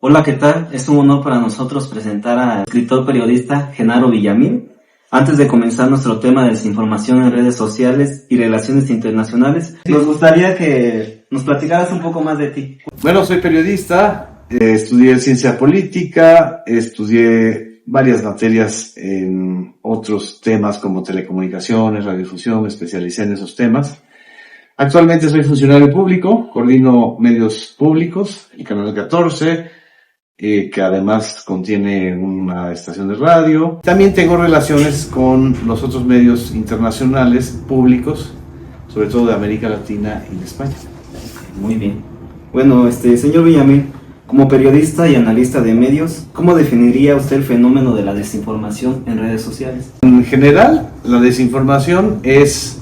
Hola, ¿qué tal? Es un honor para nosotros presentar al escritor periodista Genaro Villamil. Antes de comenzar nuestro tema de desinformación en redes sociales y relaciones internacionales, nos gustaría que nos platicaras un poco más de ti. Bueno, soy periodista, estudié ciencia política, estudié varias materias en otros temas como telecomunicaciones, radiodifusión, me especialicé en esos temas. Actualmente soy funcionario público, coordino medios públicos, el Canal 14, que además contiene una estación de radio. También tengo relaciones con los otros medios internacionales públicos, sobre todo de América Latina y de España. Muy bien. Bueno, señor Villamil, como periodista y analista de medios, ¿cómo definiría usted el fenómeno de la desinformación en redes sociales? En general, la desinformación es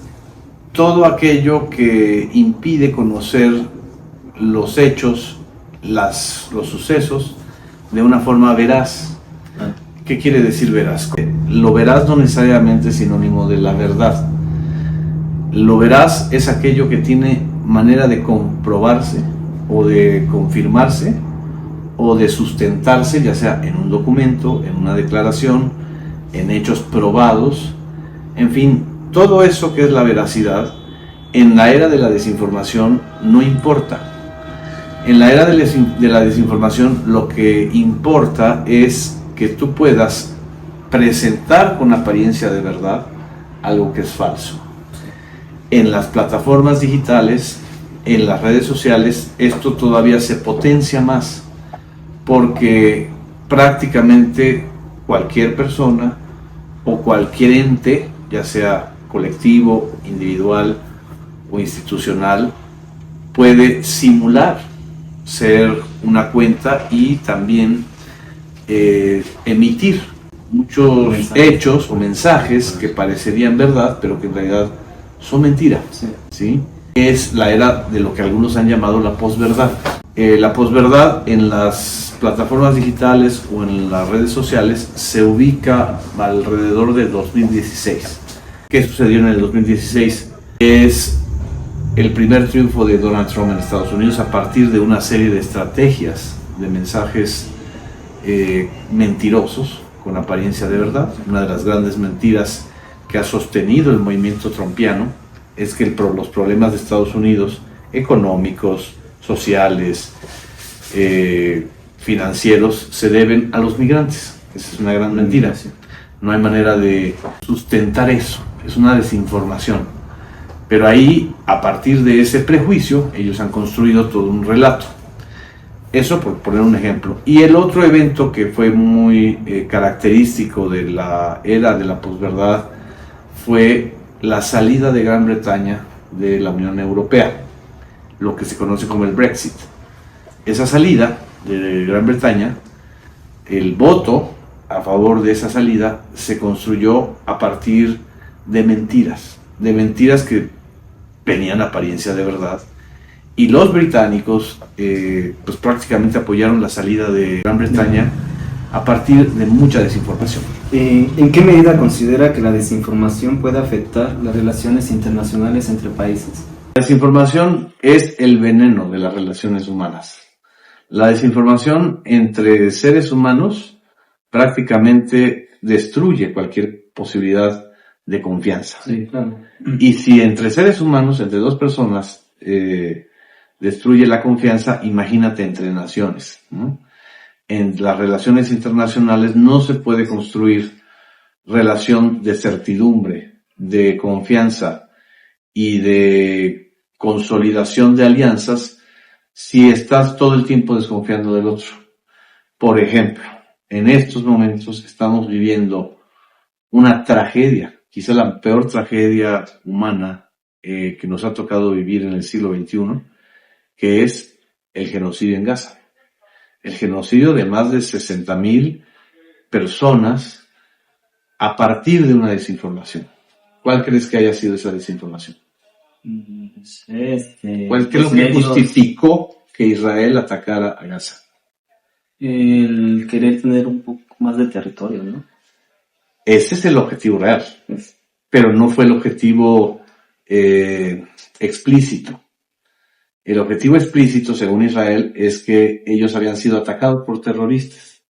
todo aquello que impide conocer los hechos, los sucesos, de una forma veraz. ¿Qué quiere decir veraz? Lo veraz no necesariamente es sinónimo de la verdad. Lo veraz es aquello que tiene manera de comprobarse o de confirmarse o de sustentarse, ya sea en un documento, en una declaración, en hechos probados, en fin, todo eso que es la veracidad, en la era de la desinformación no importa. En la era de la desinformación lo que importa es que tú puedas presentar con apariencia de verdad algo que es falso. En las plataformas digitales, en las redes sociales, esto todavía se potencia más, porque prácticamente cualquier persona o cualquier ente, ya sea colectivo, individual o institucional, puede simular ser una cuenta y también emitir muchos hechos o mensajes que parecerían verdad, pero que en realidad son mentira. ¿Sí? Es la era de lo que algunos han llamado la posverdad. La posverdad en las plataformas digitales o en las redes sociales se ubica alrededor de 2016. ¿Qué sucedió en el 2016? Es el primer triunfo de Donald Trump en Estados Unidos a partir de una serie de estrategias, de mensajes mentirosos con apariencia de verdad. Una de las grandes mentiras que ha sostenido el movimiento trumpiano es que los problemas de Estados Unidos, económicos, sociales, financieros, se deben a los migrantes. Esa es una gran mentira. No hay manera de sustentar eso, es una desinformación. Pero ahí, a partir de ese prejuicio, ellos han construido todo un relato. Eso por poner un ejemplo. Y el otro evento que fue muy característico de la era de la posverdad fue la salida de Gran Bretaña de la Unión Europea, lo que se conoce como el Brexit. Esa salida de Gran Bretaña, el voto a favor de esa salida se construyó a partir de mentiras que tenían apariencia de verdad, y los británicos pues prácticamente apoyaron la salida de Gran Bretaña a partir de mucha desinformación. ¿En qué medida considera que la desinformación puede afectar las relaciones internacionales entre países? La desinformación es el veneno de las relaciones humanas. La desinformación entre seres humanos prácticamente destruye cualquier posibilidad de confianza. Sí, claro. Y si entre seres humanos, entre dos personas, destruye la confianza, imagínate entre naciones, ¿no? En las relaciones internacionales no se puede construir relación de certidumbre, de confianza y de consolidación de alianzas si estás todo el tiempo desconfiando del otro. Por ejemplo, en estos momentos estamos viviendo una tragedia, quizá la peor tragedia humana que nos ha tocado vivir en el siglo XXI, que es el genocidio en Gaza. El genocidio de más de 60,000 personas a partir de una desinformación. ¿Cuál crees que haya sido esa desinformación? ¿Cuál es lo que justificó que Israel atacara a Gaza? El querer tener un poco más de territorio, ¿no? Ese es el objetivo real, pero no fue el objetivo explícito. El objetivo explícito, según Israel, es que ellos habían sido atacados por terroristas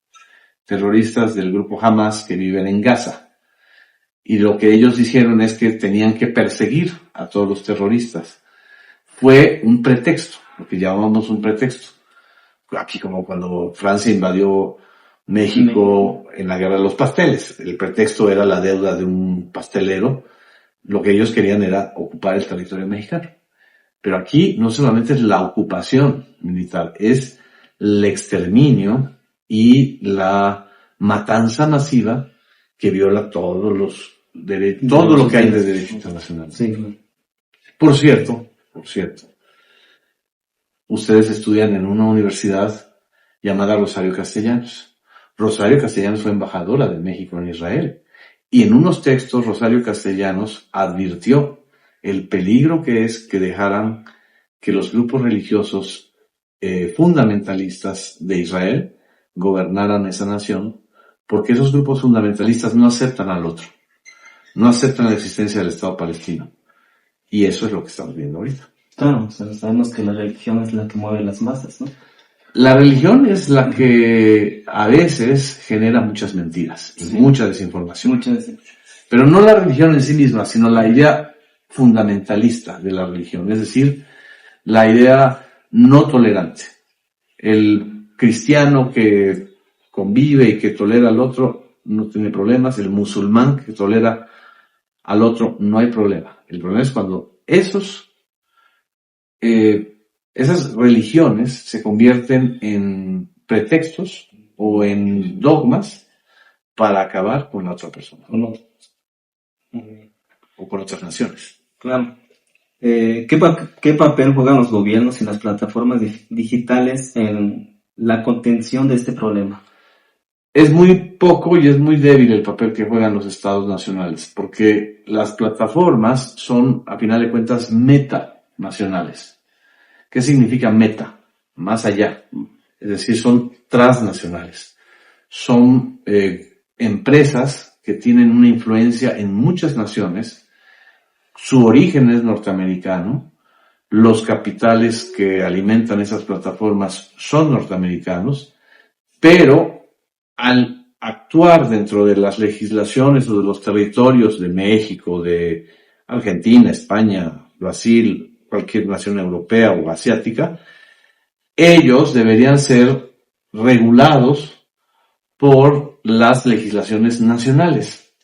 del grupo Hamas que viven en Gaza. Y lo que ellos dijeron es que tenían que perseguir a todos los terroristas. Fue un pretexto, lo que llamamos un pretexto. Aquí como cuando Francia invadió México en la guerra de los pasteles. El pretexto era la deuda de un pastelero. Lo que ellos querían era ocupar el territorio mexicano. Pero aquí no solamente es la ocupación militar, es el exterminio y la matanza masiva que viola todos los derechos, todo lo que hay de derecho internacional. Sí. Por cierto, ustedes estudian en una universidad llamada Rosario Castellanos. Rosario Castellanos fue embajadora de México en Israel. Y en unos textos Rosario Castellanos advirtió el peligro que es que dejaran que los grupos religiosos fundamentalistas de Israel gobernaran esa nación, porque esos grupos fundamentalistas no aceptan al otro, no aceptan la existencia del Estado palestino. Y eso es lo que estamos viendo ahorita. Claro, o sea, sabemos que la religión es la que mueve las masas, ¿no? La religión es la que a veces genera muchas mentiras y mucha desinformación. Pero no la religión en sí misma, sino la idea fundamentalista de la religión, es decir, la idea no tolerante. El cristiano que convive y que tolera al otro no tiene problemas, el musulmán que tolera al otro no hay problema. El problema es cuando esas religiones se convierten en pretextos o en dogmas para acabar con la otra persona o con otras naciones. Claro. ¿Qué papel juegan los gobiernos y las plataformas digitales en la contención de este problema? Es muy poco y es muy débil el papel que juegan los estados nacionales, porque las plataformas son, a final de cuentas, metanacionales. ¿Qué significa meta? Más allá. Es decir, son transnacionales. Son empresas que tienen una influencia en muchas naciones. Su origen es norteamericano. Los capitales que alimentan esas plataformas son norteamericanos, pero al actuar dentro de las legislaciones o de los territorios de México, de Argentina, España, Brasil, cualquier nación europea o asiática, ellos deberían ser regulados por las legislaciones nacionales.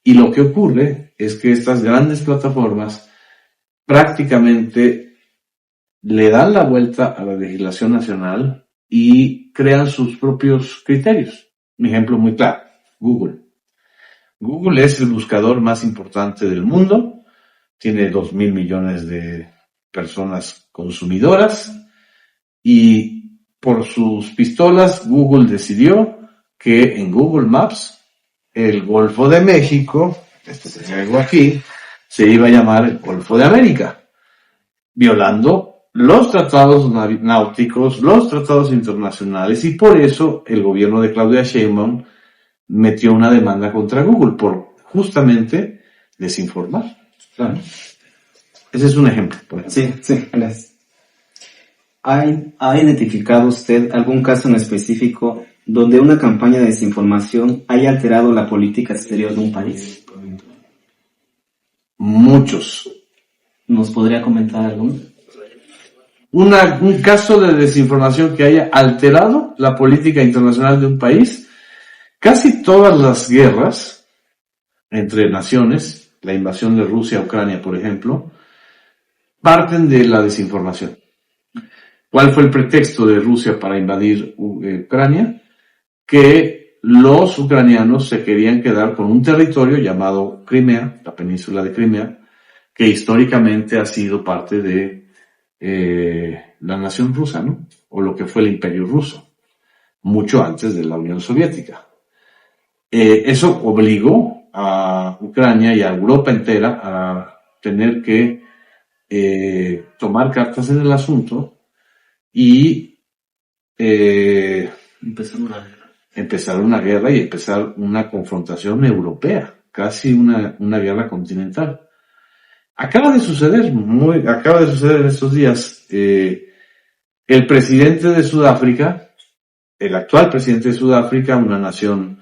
Y lo que ocurre es que estas grandes plataformas prácticamente le dan la vuelta a la legislación nacional y crean sus propios criterios. Un ejemplo muy claro, Google. Google es el buscador más importante del mundo, tiene 2.000 millones de personas consumidoras y por sus pistolas Google decidió que en Google Maps el Golfo de México, este que traigo aquí, se iba a llamar el Golfo de América, violando los tratados náuticos, los tratados internacionales, y por eso el gobierno de Claudia Sheinbaum metió una demanda contra Google por justamente desinformar. Claro. Ese es un ejemplo, por ejemplo. Sí, gracias. ¿Ha identificado usted algún caso en específico donde una campaña de desinformación haya alterado la política exterior de un país? Muchos. ¿Nos podría comentar alguno? Un caso de desinformación que haya alterado la política internacional de un país. Casi todas las guerras entre naciones, la invasión de Rusia a Ucrania, por ejemplo, parten de la desinformación. ¿Cuál fue el pretexto de Rusia para invadir Ucrania? Que los ucranianos se querían quedar con un territorio llamado Crimea, la península de Crimea, que históricamente ha sido parte de la nación rusa, ¿no? O lo que fue el imperio ruso, mucho antes de la Unión Soviética. Eso obligó a Ucrania y a Europa entera a tener que tomar cartas en el asunto y empezar una guerra y empezar una confrontación europea, casi una guerra continental. Acaba de suceder en estos días. El presidente de Sudáfrica, el actual presidente de Sudáfrica, una nación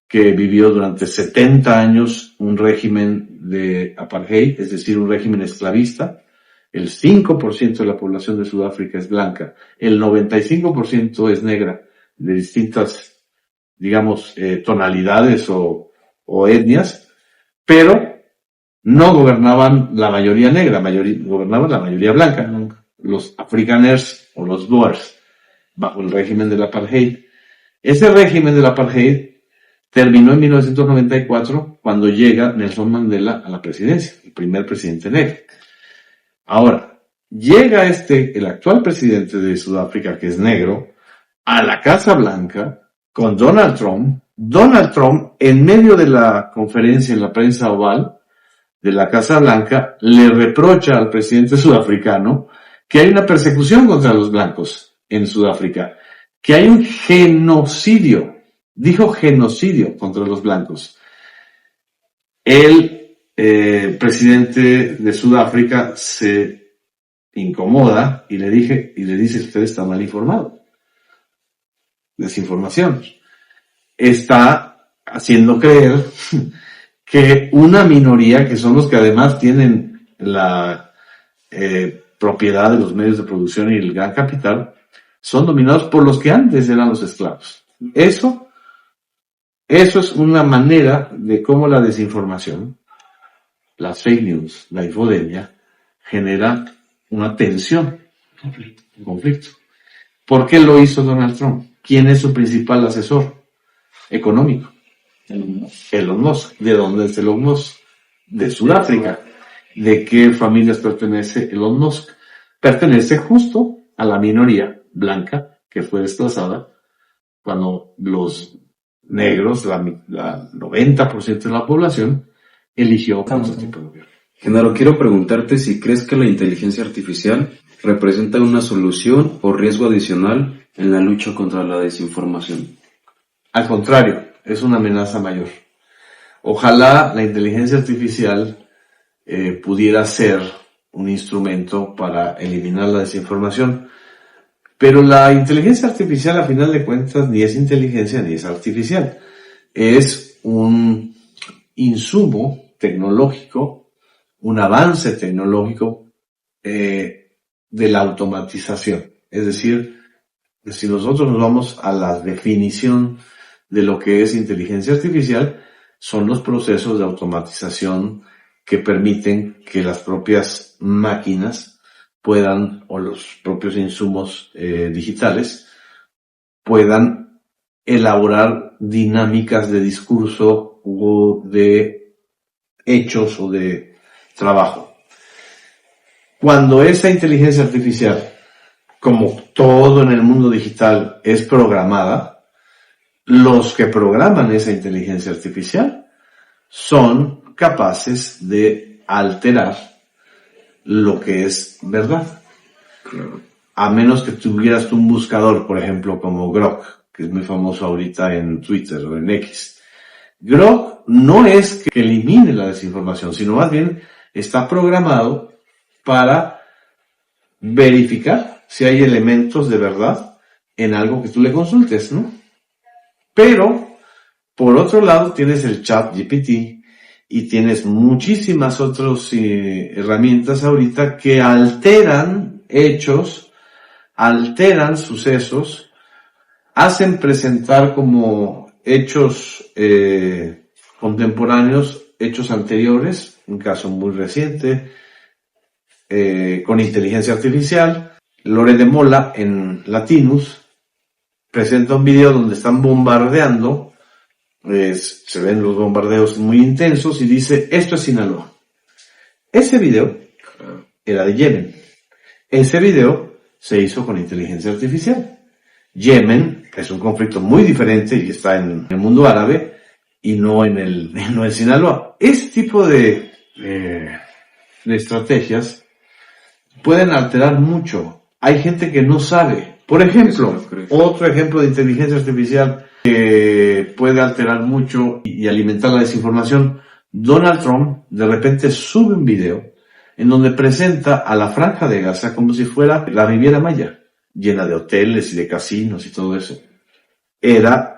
que vivió durante 70 años un régimen de apartheid, es decir, un régimen esclavista. El 5% de la población de Sudáfrica es blanca, el 95% es negra, de distintas, digamos, tonalidades o etnias, pero no gobernaban la mayoría negra, gobernaban la mayoría blanca, los afrikaners o los boers, bajo el régimen del apartheid. Ese régimen del apartheid terminó en 1994 cuando llega Nelson Mandela a la presidencia, el primer presidente negro. Ahora, llega el actual presidente de Sudáfrica, que es negro, a la Casa Blanca con Donald Trump. Donald Trump, en medio de la conferencia en la prensa oval de la Casa Blanca, le reprocha al presidente sudafricano que hay una persecución contra los blancos en Sudáfrica, que hay un genocidio. Dijo genocidio contra los blancos. El presidente de Sudáfrica se incomoda y le dice, usted está mal informado. Desinformación. Está haciendo creer que una minoría, que son los que además tienen la propiedad de los medios de producción y el gran capital, son dominados por los que antes eran los esclavos. Eso es una manera de cómo la desinformación, las fake news, la infodemia, genera una tensión, un conflicto. ¿Por qué lo hizo Donald Trump? ¿Quién es su principal asesor económico? Elon Musk. ¿De dónde es Elon Musk? De Sudáfrica. ¿De qué familias pertenece Elon Musk? Pertenece justo a la minoría blanca que fue desplazada cuando los negros, la 90% de la población, eligió otro tipo de gobierno. Genaro, quiero preguntarte si crees que la inteligencia artificial representa una solución o riesgo adicional en la lucha contra la desinformación. Al contrario, es una amenaza mayor. Ojalá la inteligencia artificial pudiera ser un instrumento para eliminar la desinformación. Pero la inteligencia artificial, a final de cuentas, ni es inteligencia ni es artificial. Es un insumo tecnológico, un avance tecnológico de la automatización. Es decir, si nosotros nos vamos a la definición de lo que es inteligencia artificial, son los procesos de automatización que permiten que las propias máquinas puedan, o los propios insumos digitales, puedan elaborar dinámicas de discurso o de hechos o de trabajo. Cuando esa inteligencia artificial, como todo en el mundo digital, es programada, los que programan esa inteligencia artificial son capaces de alterar lo que es verdad. Claro. A menos que tuvieras un buscador, por ejemplo, como Grok, que es muy famoso ahorita en Twitter o en X. Grok no es que elimine la desinformación, sino más bien está programado para verificar si hay elementos de verdad en algo que tú le consultes, ¿no? Pero, por otro lado, tienes el ChatGPT, y tienes muchísimas otras herramientas ahorita que alteran hechos, alteran sucesos, hacen presentar como hechos contemporáneos, hechos anteriores, un caso muy reciente, con inteligencia artificial. Lore de Mola en Latinus presenta un video donde están bombardeando. Se ven los bombardeos muy intensos y dice, esto es Sinaloa. Ese video era de Yemen. Ese video se hizo con inteligencia artificial. Yemen es un conflicto muy diferente y está en el mundo árabe y no en el Sinaloa. Ese tipo de estrategias pueden alterar mucho. Hay gente que no sabe. Por ejemplo, otro ejemplo de inteligencia artificial que puede alterar mucho y alimentar la desinformación. Donald Trump de repente sube un video en donde presenta a la Franja de Gaza como si fuera la Riviera Maya, llena de hoteles y de casinos y todo eso. Era